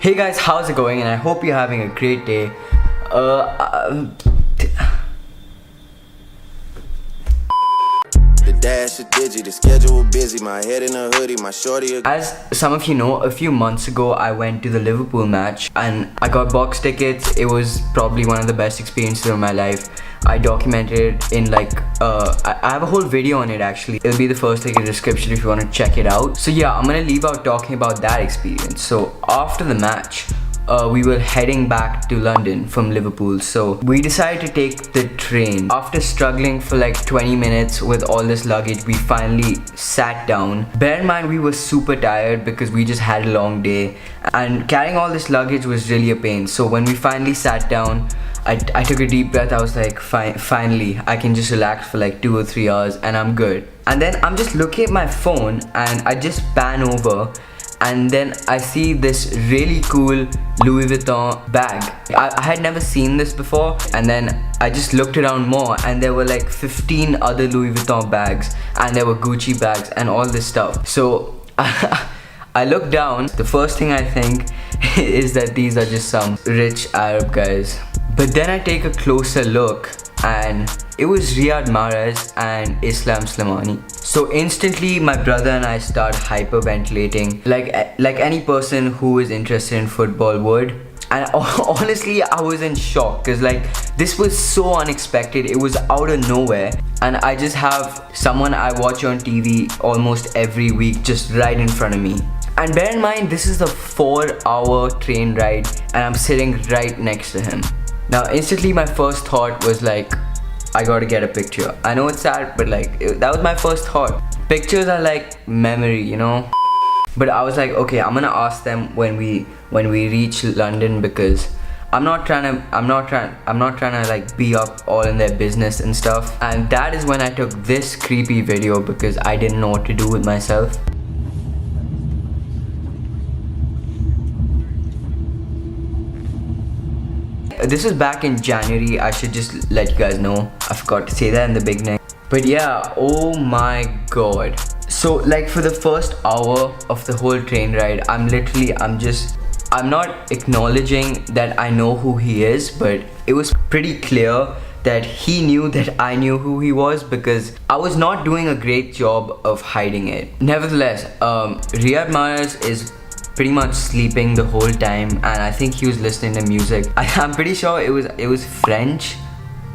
Hey guys, how's it going? And I hope you're having a great day. The dash is digi, the schedule busy, my head in a hoodie, my shorty. As some of you know, a few months ago I went to the Liverpool match and I got box tickets. It was probably one of the best experiences of my life. I documented it in I have a whole video on it actually. It'll be the first link in the description if you want to check it out. So yeah, I'm gonna leave out talking about that experience. So after the match, we were heading back to London from Liverpool, so we decided to take the train. After struggling for like 20 minutes with all this luggage, we finally sat down. Bear in mind we were super tired because we just had a long day and carrying all this luggage was really a pain. So when we finally sat down, I took a deep breath. I was like, finally I can just relax for like 2 or 3 hours and I'm good. And then I'm just looking at my phone and I just pan over and then I see this really cool Louis Vuitton bag. I had never seen this before, and then I just looked around more and there were like 15 other Louis Vuitton bags and there were Gucci bags and all this stuff. So I look down. The first thing I think is that these are just some rich Arab guys. But then I take a closer look and it was Riyad Mahrez and Islam Slimani. So instantly my brother and I start hyperventilating like any person who is interested in football would. And honestly I was in shock because like this was so unexpected. It was out of nowhere and I just have someone I watch on TV almost every week just right in front of me. And bear in mind this is a 4-hour train ride and I'm sitting right next to him. Now instantly my first thought was like, I gotta get a picture. I know it's sad, but like that was my first thought. Pictures are like memory, you know. But I was like, okay, I'm gonna ask them when we reach London because I'm not trying to like be up all in their business and stuff. And that is when I took this creepy video because I didn't know what to do with myself. This was back in January. I should just let you guys know. I forgot to say that in the beginning. But yeah, oh my god. So like for the first hour of the whole train ride, I'm not acknowledging that I know who he is, but it was pretty clear that he knew that I knew who he was because I was not doing a great job of hiding it. Nevertheless, Riyad Mahrez is pretty much sleeping the whole time and I think he was listening to music. I'm pretty sure it was French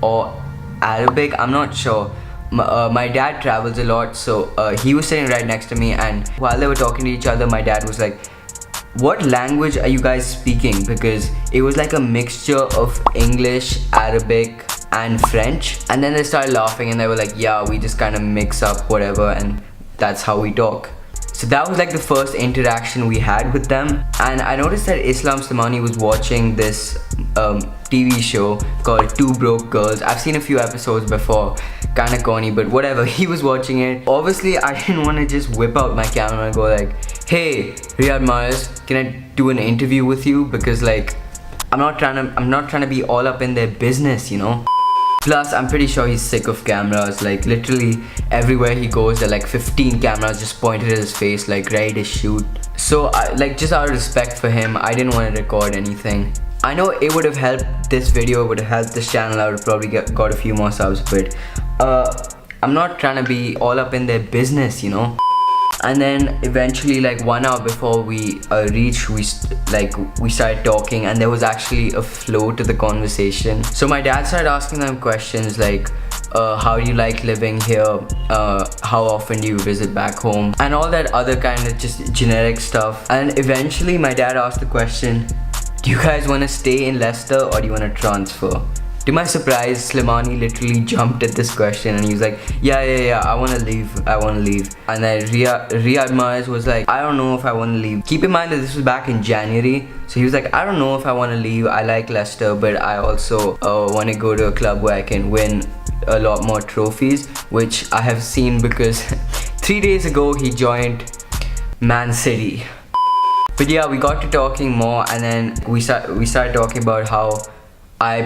or Arabic, I'm not sure. My dad travels a lot, so he was sitting right next to me and while they were talking to each other, my dad was like, what language are you guys speaking? Because it was like a mixture of English, Arabic and French. And then they started laughing and they were like, yeah, we just kind of mix up whatever and that's how we talk. So that was like the first interaction we had with them. And I noticed that Islam Slimani was watching this TV show called Two Broke Girls. I've seen a few episodes before, kinda corny, but whatever. He was watching it. Obviously I didn't want to just whip out my camera and go like, hey Riyad Mahrez, can I do an interview with you? Because like I'm not trying to be all up in their business, you know. Plus, I'm pretty sure he's sick of cameras. Like literally everywhere he goes, there are like 15 cameras just pointed at his face, like ready to shoot. So like just out of respect for him, I didn't want to record anything. I know it would have helped this video, would have helped this channel. I would have probably got a few more subs, but I'm not trying to be all up in their business, you know. And then eventually like 1 hour before we reached, we started talking and there was actually a flow to the conversation. So my dad started asking them questions like how do you like living here, how often do you visit back home, and all that other kind of just generic stuff. And eventually my dad asked the question, do you guys want to stay in Leicester or do you want to transfer? To my surprise, Slimani literally jumped at this question and he was like, yeah, I want to leave. And then Riyad Mahrez was like, I don't know if I want to leave. Keep in mind that this was back in January. So he was like, I don't know if I want to leave. I like Leicester, but I also want to go to a club where I can win a lot more trophies, which I have seen because 3 days ago he joined Man City. But yeah, we got to talking more and then we started talking about how I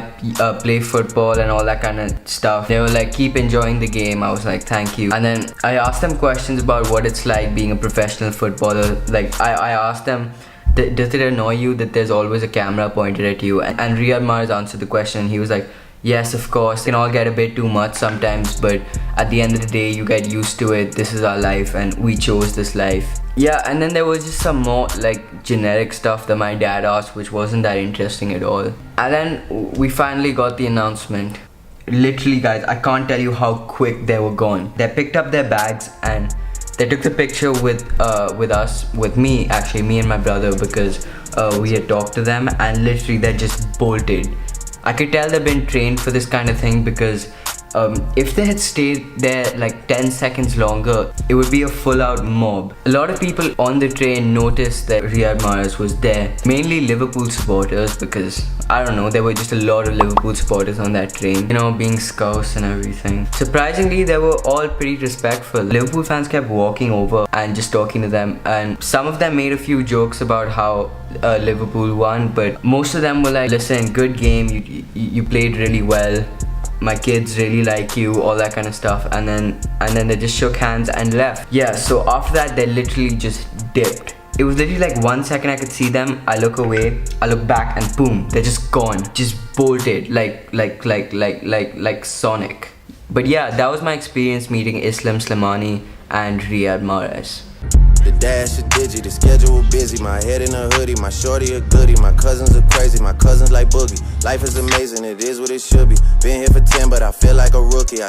play football and all that kind of stuff. They were like, keep enjoying the game. I was like, thank you. And then I asked them questions about what it's like being a professional footballer. Like I asked them Does it annoy you that there's always a camera pointed at you? And Riyad Mahrez answered the question. He was like, yes, of course, it can all get a bit too much sometimes, but at the end of the day, you get used to it. This is our life and we chose this life. Yeah, and then there was just some more like generic stuff that my dad asked, which wasn't that interesting at all. And then we finally got the announcement. Literally, guys, I can't tell you how quick they were gone. They picked up their bags and they took the picture with me and my brother, because we had talked to them, and literally they just bolted. I could tell they've been trained for this kind of thing, because if they had stayed there like 10 seconds longer, it would be a full-out mob. A lot of people on the train noticed that Riyad Mahrez was there. Mainly Liverpool supporters, because I don't know, there were just a lot of Liverpool supporters on that train, you know, being scouse and everything. Surprisingly, they were all pretty respectful. Liverpool fans kept walking over and just talking to them, and some of them made a few jokes about how Liverpool won, but most of them were like, listen, good game, you played really well, my kids really like you, all that kind of stuff. And then they just shook hands and left. Yeah, so after that they literally just dipped. It was literally like 1 second I could see them, I look away, I look back, and boom, they're just gone, just bolted like Sonic. But yeah, that was my experience meeting Islam Slimani and Riyad Mahrez. The dash is digi, the schedule busy. My head in a hoodie, my shorty a goodie. My cousins are crazy, my cousins like boogie. Life is amazing, it is what it should be. Been here for 10, but I feel like a rookie.